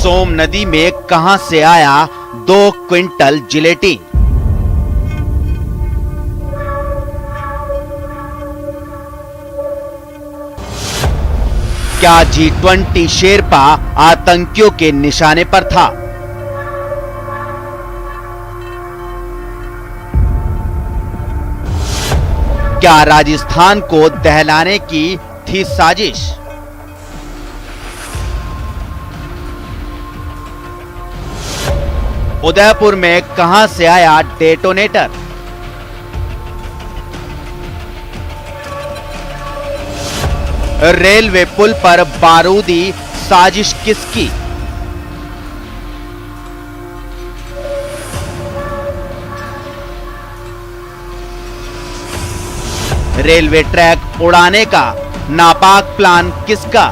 सोम नदी में कहां से आया 2 क्विंटल जिलेटिन? क्या G20 शेरपा आतंकियों के निशाने पर था? क्या राजस्थान को दहलाने की थी साजिश? उदयपुर में कहां से आया डेटोनेटर? रेलवे पुल पर बारूदी साजिश किसकी? रेलवे ट्रैक उड़ाने का नापाक प्लान किसका?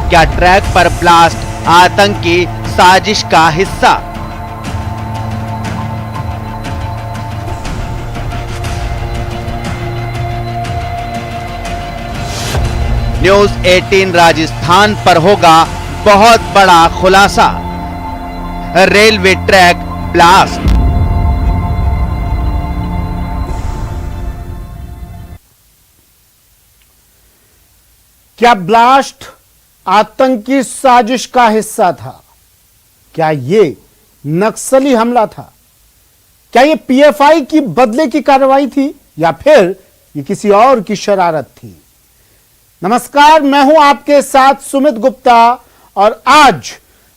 क्या ट्रैक पर ब्लास्ट आतंकी साजिश का हिस्सा? न्यूज 18 राजस्थान पर होगा बहुत बड़ा खुलासा। Railway track blast. क्या ब्लास्ट आतंकी साजिश का हिस्सा था? क्या ये नक्सली हमला था? क्या ये पीएफआई की बदले की कार्रवाई थी या फिर ये किसी और की शरारत थी? नमस्कार, मैं हूं आपके साथ सुमित गुप्ता और आज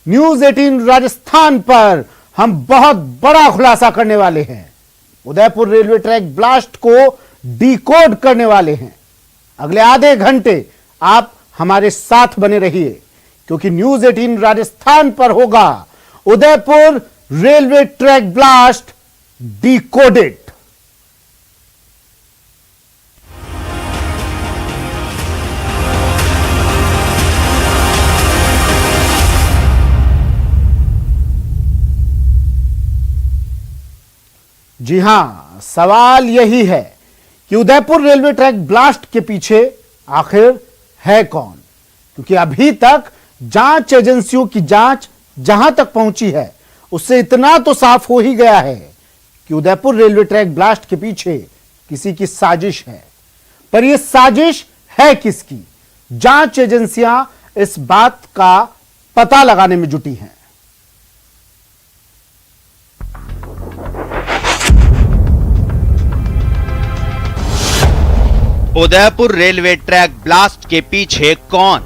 न्यूज 18 राजस्थान पर हम बहुत बड़ा खुलासा करने वाले हैं। उदयपुर रेलवे ट्रैक ब्लास्ट को डिकोड करने वाले हैं। अगले आधे घंटे आप हमारे साथ बने रहिए क्योंकि न्यूज 18 राजस्थान पर होगा Udaipur railway track blast decoded. जी हां, सवाल यही है कि उदयपुर रेलवे ट्रैक ब्लास्ट के पीछे आखिर है कौन? क्योंकि अभी तक जांच एजेंसियों की जांच जहां तक पहुंची है उससे इतना तो साफ हो ही गया है कि उदयपुर रेलवे ट्रैक ब्लास्ट के पीछे किसी की साजिश है। पर यह साजिश है किसकी? जांच एजेंसियां इस बात का पता लगाने में जुटी हैं। उदयपुर रेलवे ट्रैक ब्लास्ट के पीछे कौन?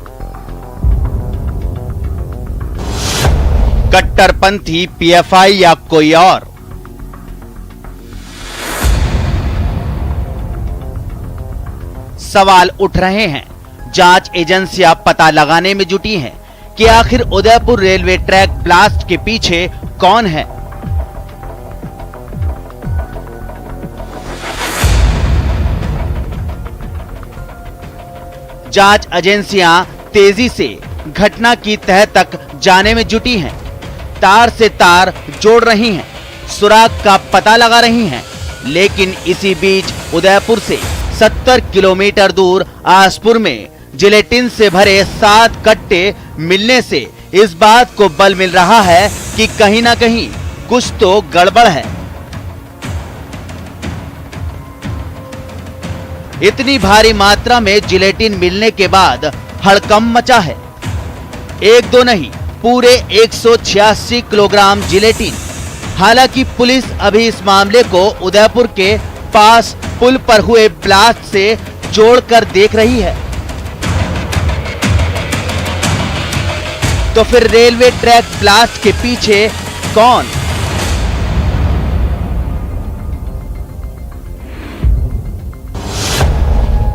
कट्टरपंथी पीएफआई या कोई और? सवाल उठ रहे हैं। जांच एजेंसियां पता लगाने में जुटी हैं कि आखिर उदयपुर रेलवे ट्रैक ब्लास्ट के पीछे कौन है। जांच एजेंसियां तेजी से घटना की तह तक जाने में जुटी हैं, तार से तार जोड़ रही हैं, सुराग का पता लगा रही हैं। लेकिन इसी बीच उदयपुर से 70 किलोमीटर दूर आसपुर में जिलेटिन से भरे 7 कट्टे मिलने से इस बात को बल मिल रहा है कि कहीं ना कहीं कुछ तो गड़बड़ है। इतनी भारी मात्रा में जिलेटिन मिलने के बाद हड़कंप मचा है। एक दो नहीं, पूरे 186 किलोग्राम जिलेटिन। हालांकि पुलिस अभी इस मामले को उदयपुर के पास पुल पर हुए ब्लास्ट से जोड़कर देख रही है। तो फिर रेलवे ट्रैक ब्लास्ट के पीछे कौन?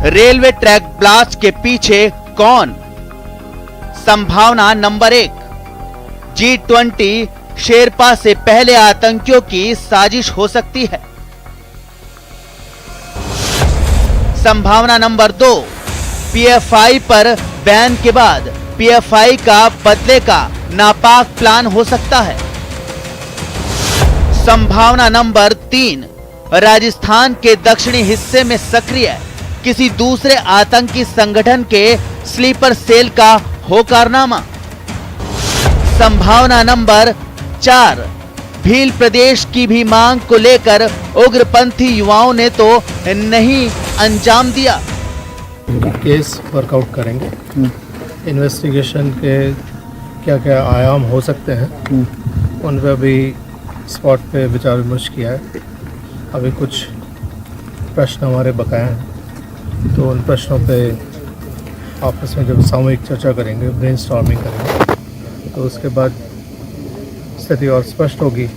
रेलवे ट्रैक ब्लास्ट के पीछे कौन? संभावना नंबर 1, G20 शेरपा से पहले आतंकियों की साजिश हो सकती है। संभावना नंबर 2, पीएफआई पर बैन के बाद पीएफआई का बदले का नापाक प्लान हो सकता है। संभावना नंबर 3, राजस्थान के दक्षिणी हिस्से में सक्रिय किसी दूसरे आतंकी संगठन के स्लीपर सेल का हो कारनामा। संभावना नंबर 4, भील प्रदेश की भी मांग को लेकर उग्रपंथी युवाओं ने तो नहीं अंजाम दिया। केस वर्कआउट करेंगे, इन्वेस्टिगेशन के क्या क्या आयाम हो सकते हैं उन पर भी स्पॉट पे विचार विमर्श किया है। अभी कुछ प्रश्न हमारे बकाया हैं, तो उन प्रश्नों पे आपस में जब सामूहिक चर्चा करेंगे, ब्रेनस्टॉर्मिंग करेंगे, तो उसके बाद स्थिति और स्पष्ट होगी।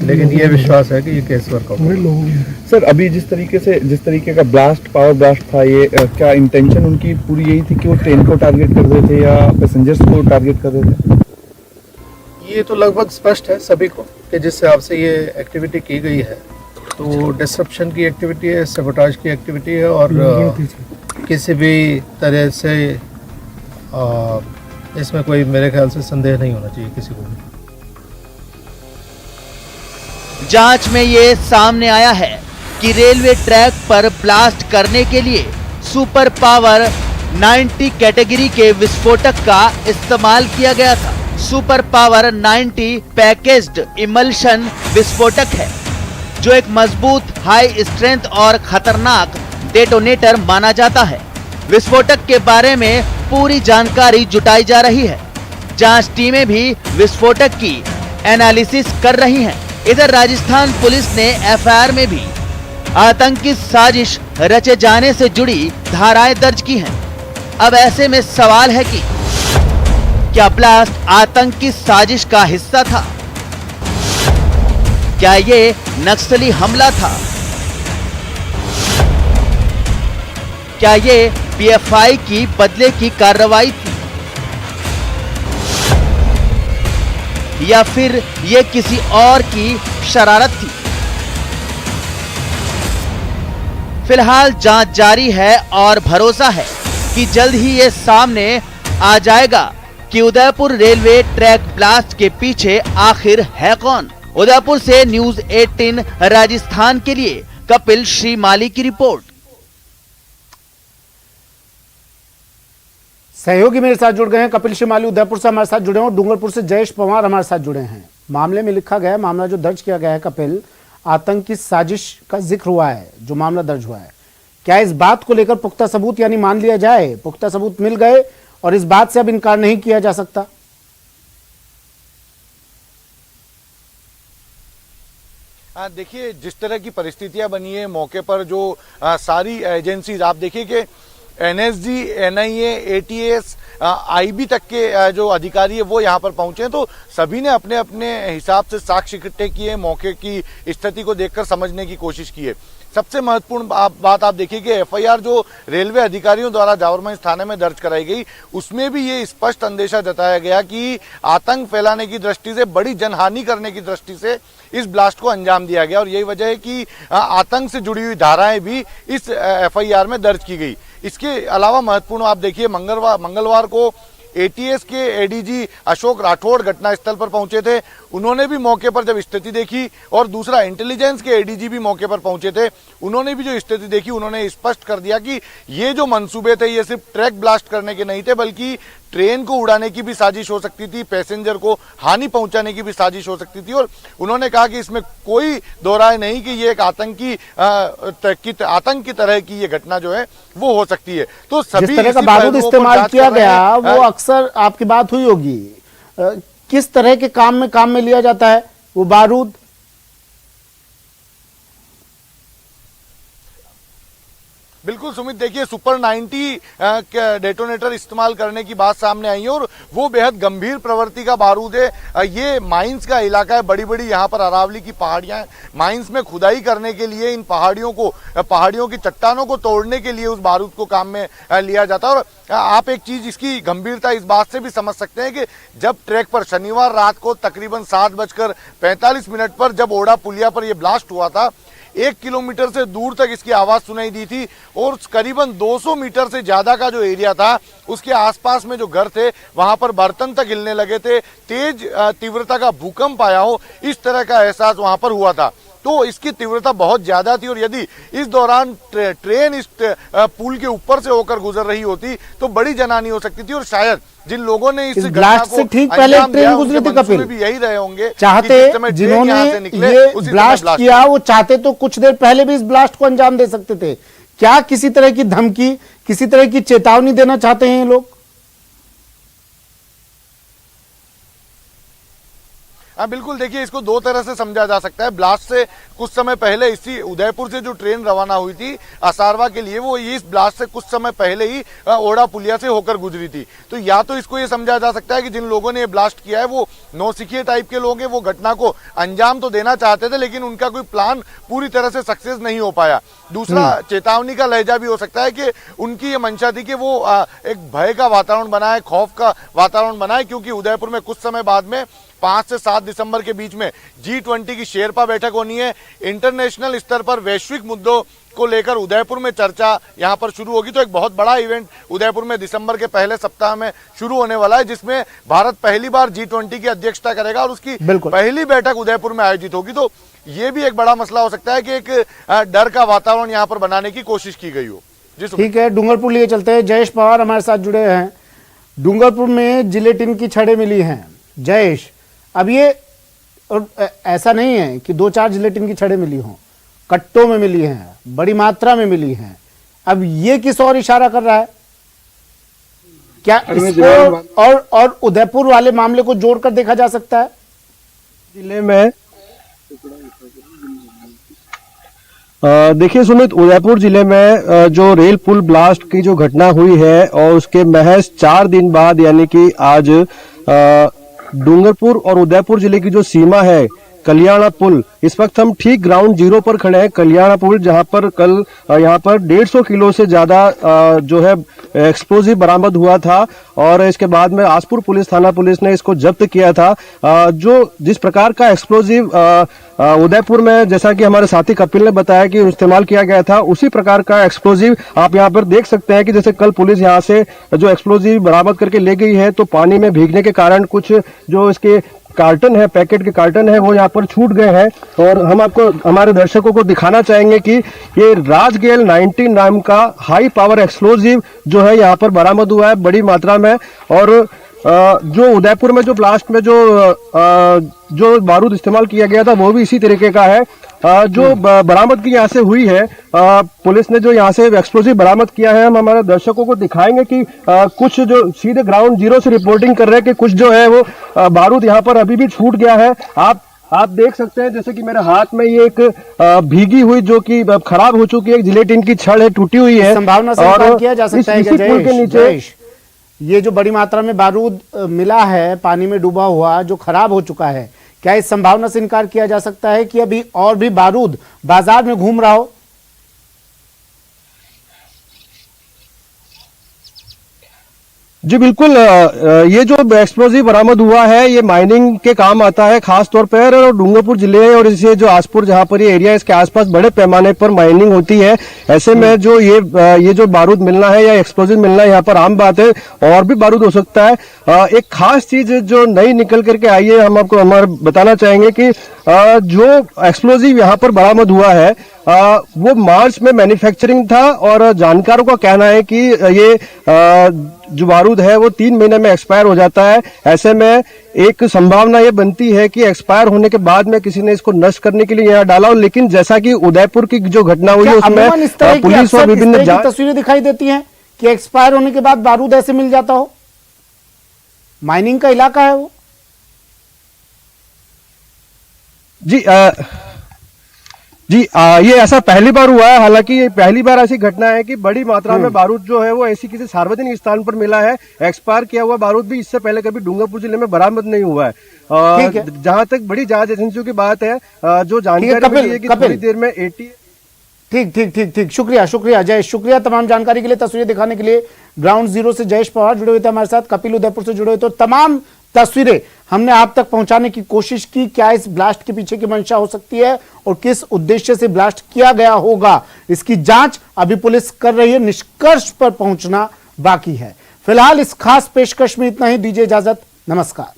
लेकिन ये विश्वास है कि ये केस वर्कआउट होगा। सर, अभी जिस तरीके का पावर ब्लास्ट था, ये क्या इंटेंशन उनकी पूरी यही थी कि वो ट्रेन को टारगेट कर रहे थे या पैसेंजर्स को टारगेट कर रहे थे? ये तो लगभग स्पष्ट है सभी को कि जिस हिसाब से ये एक्टिविटी की गई है, तो डिसरप्शन की एक्टिविटी है, सबोटाज की एक्टिविटी है, और किसी भी तरह से इसमें कोई मेरे ख्याल से संदेह नहीं होना चाहिए किसी को भी। जांच में ये सामने आया है कि रेलवे ट्रैक पर ब्लास्ट करने के लिए सुपर पावर 90 कैटेगरी के विस्फोटक का इस्तेमाल किया गया था। सुपर पावर 90 पैकेज्ड इमल्शन विस्फोटक है, जो एक मजबूत, हाई स्ट्रेंथ और खतरनाक डेटोनेटर माना जाता है। विस्फोटक के बारे में पूरी जानकारी जुटाई जा रही है। जांच टीमें भी विस्फोटक की एनालिसिस कर रही हैं। इधर राजस्थान पुलिस ने एफआईआर में भी आतंकी साजिश रचे जाने से जुड़ी धाराएं दर्ज की हैं। अब ऐसे में सवाल है कि क्या ब्लास्ट आतंकी साजिश का हिस्सा था? क्या ये नक्सली हमला था? क्या ये पीएफआई की बदले की कार्रवाई थी, या फिर ये किसी और की शरारत थी? फिलहाल जांच जारी है और भरोसा है कि जल्द ही ये सामने आ जाएगा कि उदयपुर रेलवे ट्रैक ब्लास्ट के पीछे आखिर है कौन। उदयपुर से न्यूज़ 18 राजस्थान के लिए कपिल श्रीमाली की रिपोर्ट। सहयोगी मेरे साथ जुड़ गए हैं, कपिल श्रीमाली उदयपुर से हमारे साथ जुड़े हैं और डूंगरपुर से जयेश पवार हमारे साथ जुड़े हैं। मामले में लिखा गया है, मामला जो दर्ज किया गया है कपिल, आतंकी साजिश का जिक्र हुआ है, जो मामला दर्ज हुआ है। क्या इस बात को लेकर पुख्ता सबूत, यानी मान लिया जाए पुख्ता सबूत मिल गए और इस बात से अब इनकार नहीं किया जा सकता? देखिए, जिस तरह की परिस्थितियां बनी है मौके पर, जो सारी एजेंसीज आप देखिए कि एनएसजी, एनआईए, एटीएस, आईबी तक के जो अधिकारी है वो यहाँ पर पहुंचे हैं, तो सभी ने अपने अपने हिसाब से साक्ष्य इकट्ठे किए, मौके की स्थिति को देखकर समझने की कोशिश की है। सबसे महत्वपूर्ण बात आप देखिए कि एफआईआर जो रेलवे अधिकारियों द्वारा जावरमंज थाने में दर्ज कराई गई, उसमें भी ये स्पष्ट अंदेशा जताया गया कि आतंक फैलाने की दृष्टि से, बड़ी जनहानि करने की दृष्टि से इस ब्लास्ट को अंजाम दिया गया, और यही वजह है कि आतंक से जुड़ी हुई धाराएं भी इस एफआईआर में दर्ज की गई। इसके अलावा महत्वपूर्ण आप देखिए, मंगलवार को एटीएस के एडीजी अशोक राठौड़ घटनास्थल पर पहुंचे थे। उन्होंने भी मौके पर जब स्थिति देखी, और दूसरा इंटेलिजेंस के एडीजी भी मौके पर पहुंचे थे, उन्होंने भी जो स्थिति देखी, उन्होंने स्पष्ट कर दिया कि ये जो मंसूबे थे ये सिर्फ ट्रैक ब्लास्ट करने के नहीं थे, बल्कि ट्रेन को उड़ाने की भी साजिश हो सकती थी, पैसेंजर को हानि पहुंचाने की भी साजिश हो सकती थी। और उन्होंने कहा कि इसमें कोई दो राय नहीं कि ये एक आतंक की तरह की ये घटना जो है वो हो सकती है। तो सभी जिस तरह का बारूद इस्तेमाल किया गया वो अक्सर आपकी बात हुई होगी, किस तरह के काम में लिया जाता है वो बारूद? बिल्कुल सुमित, देखिए सुपर 90 डेटोनेटर इस्तेमाल करने की बात सामने आई है, और वो बेहद गंभीर प्रवृत्ति का बारूद है। ये माइंस का इलाका है, बड़ी बड़ी यहाँ पर अरावली की पहाड़ियां हैं। माइंस में खुदाई करने के लिए इन पहाड़ियों की चट्टानों को तोड़ने के लिए उस बारूद को काम में लिया जाता है। और आप एक चीज, इसकी गंभीरता इस बात से भी समझ सकते हैं कि जब ट्रैक पर शनिवार रात को तकरीबन 7:45 पर जब ओढ़ा पुलिया पर यह ब्लास्ट हुआ था, 1 किलोमीटर से दूर तक इसकी आवाज सुनाई दी थी, और करीबन 200 मीटर से ज्यादा का जो एरिया था उसके आसपास में जो घर थे वहां पर बर्तन तक हिलने लगे थे। तेज तीव्रता का भूकंप आया हो, इस तरह का एहसास वहां पर हुआ था। तो इसकी तीव्रता बहुत ज्यादा थी और यदि इस दौरान ट्रेन इस पुल के ऊपर से होकर गुजर रही होती तो बड़ी जनहानि हो सकती थी और शायद जिन लोगों ने इस ब्लास्ट से ठीक पहले ट्रेन गुजरी थी कपिल, भी यही रहे होंगे चाहते जिन्होंने ये ब्लास्ट किया वो चाहते तो कुछ देर पहले भी इस ब्लास्ट को अंजाम दे सकते थे। क्या किसी तरह की धमकी, किसी तरह की चेतावनी देना चाहते हैं ये लोग? हाँ बिल्कुल, देखिए इसको दो तरह से समझा जा सकता है। ब्लास्ट से कुछ समय पहले इसी उदयपुर से जो ट्रेन रवाना हुई थी असारवा के लिए, वो इस ब्लास्ट से कुछ समय पहले ही ओड़ा पुलिया से होकर गुजरी थी। तो या तो इसको ये समझा जा सकता है कि जिन लोगों ने ये ब्लास्ट किया है वो नौसिखिए टाइप के लोग हैं, वो घटना को अंजाम तो देना चाहते थे लेकिन उनका कोई प्लान पूरी तरह से सक्सेस नहीं हो पाया। दूसरा, चेतावनी का लहजा भी हो सकता है कि उनकी ये मंशा थी कि वो एक भय का वातावरण बनाए, खौफ का वातावरण बनाए, क्योंकि उदयपुर में कुछ समय बाद में 5 से 7 दिसंबर के बीच में G20 की शेरपा बैठक होनी है। इंटरनेशनल स्तर पर वैश्विक मुद्दों को लेकर उदयपुर में चर्चा यहां पर शुरू होगी। तो एक बहुत बड़ा इवेंट उदयपुर में दिसंबर के पहले सप्ताह में शुरू होने वाला है, जिसमें भारत पहली बार G20 की अध्यक्षता करेगा और उसकी पहली बैठक उदयपुर में आयोजित होगी। तो ये भी एक बड़ा मसला हो सकता है कि एक डर का वातावरण यहां पर बनाने की कोशिश की गई हो। ठीक है, डूंगरपुर लिए चलते हैं। जयेश पवार हमारे साथ जुड़े हैं। डूंगरपुर में जिलेटिन की छड़ें मिली हैं। जयेश, अब ये ऐसा नहीं है कि 2-4 जिलेटिन की छड़ें मिली हों, कट्टों में मिली हैं, बड़ी मात्रा में मिली हैं। अब ये किस और इशारा कर रहा है? क्या इसको और उदयपुर वाले मामले को जोड़कर देखा जा सकता है? जिले में देखिए सुमित, उदयपुर जिले में जो रेल पुल ब्लास्ट की जो घटना हुई है और उसके महज 4 दिन बाद यानी कि आज डूंगरपुर और उदयपुर जिले की जो सीमा है कल्याणा पुल, इस वक्त हम ठीक ग्राउंड जीरो पर खड़े हैं। कल्याणा पुल जहां पर कल यहां पर 150 किलो से ज्यादा जो है एक्सप्लोजिव बरामद हुआ था और इसके बाद में आसपुर पुलिस थाना पुलिस ने इसको जब्त किया था। जो जिस प्रकार का एक्सप्लोजिव उदयपुर में, जैसा कि हमारे साथी कपिल ने बताया कि इस्तेमाल किया गया था, उसी प्रकार का एक्सप्लोजिव आप यहां पर देख सकते हैं कि जैसे कल पुलिस यहां से जो एक्सप्लोजिव बरामद करके ले गई है तो पानी में भीगने के कारण कुछ जो इसके कार्टन है, पैकेट के कार्टन है, वो यहाँ पर छूट गए हैं। और हम आपको, हमारे दर्शकों को दिखाना चाहेंगे कि ये राजगेल 19 नाम का हाई पावर एक्सप्लोजिव जो है यहाँ पर बरामद हुआ है बड़ी मात्रा में। और जो उदयपुर में जो ब्लास्ट में जो बारूद इस्तेमाल किया गया था वो भी इसी तरीके का है। जो बरामदगी यहाँ से हुई है, पुलिस ने जो यहाँ से एक्सप्लोजिव बरामद किया है, हम हमारे दर्शकों को दिखाएंगे कि कुछ जो सीधे ग्राउंड जीरो से रिपोर्टिंग कर रहे हैं कि कुछ जो है वो बारूद यहाँ पर अभी भी छूट गया है। आप देख सकते हैं जैसे कि मेरे हाथ में ये एक भीगी हुई जो कि खराब हो चुकी है जिलेटिन की छड़ है, टूटी हुई है। संभावना से किया जा सकता है पुल के नीचे ये जो बड़ी मात्रा में बारूद मिला है, पानी में डूबा हुआ जो खराब हो चुका है, क्या इस संभावना से इनकार किया जा सकता है कि अभी और भी बारूद बाजार में घूम रहा हो? जी बिल्कुल, ये जो एक्सप्लोजिव बरामद हुआ है ये माइनिंग के काम आता है खास तौर पर, और डूंगरपुर जिले और इसे जो आसपुर जहां पर ये एरिया, इसके आसपास बड़े पैमाने पर माइनिंग होती है। ऐसे में जो ये जो बारूद मिलना है या एक्सप्लोजिव मिलना है यहाँ पर आम बात है, और भी बारूद हो सकता है। एक खास चीज जो नई निकल करके आई है, हम आपको बताना चाहेंगे कि जो एक्सप्लोजिव यहाँ पर बरामद हुआ है वो मार्च में मैन्युफैक्चरिंग था और जानकारों का कहना है कि ये जो बारूद है वो 3 महीने में एक्सपायर हो जाता है। ऐसे में एक संभावना ये बनती है कि एक्सपायर होने के बाद में किसी ने इसको नष्ट करने के लिए यहाँ डाला हो। लेकिन जैसा कि उदयपुर की जो घटना हुई है उसमें पुलिस और विभिन्न तस्वीरें दिखाई देती हैं कि एक्सपायर होने के बाद बारूद ऐसे मिल जाता हो। माइनिंग का इलाका है वो। ये ऐसा पहली बार हुआ है। हालांकि ये पहली बार ऐसी घटना है कि बड़ी मात्रा में बारूद जो है वो ऐसी किसी सार्वजनिक स्थान पर मिला है। एक्सपायर किया हुआ बारूद भी इससे पहले कभी डूंगरपुर जिले में बरामद नहीं हुआ है। जहां तक बड़ी जांच एजेंसियों की बात है, जो जानकारी मिली है कि थोड़ी देर में 80। ठीक, शुक्रिया जयेश, शुक्रिया तमाम जानकारी के लिए, तस्वीरें दिखाने के लिए। ग्राउंड जीरो से जयेश पवार जुड़े हुए थे हमारे साथ, कपिल उदयपुर से जुड़े हुए, तो तमाम तस्वीरें हमने आप तक पहुंचाने की कोशिश की। क्या इस ब्लास्ट के पीछे की मंशा हो सकती है और किस उद्देश्य से ब्लास्ट किया गया होगा, इसकी जांच अभी पुलिस कर रही है। निष्कर्ष पर पहुंचना बाकी है। फिलहाल इस खास पेशकश में इतना ही। दीजिए इजाजत, नमस्कार।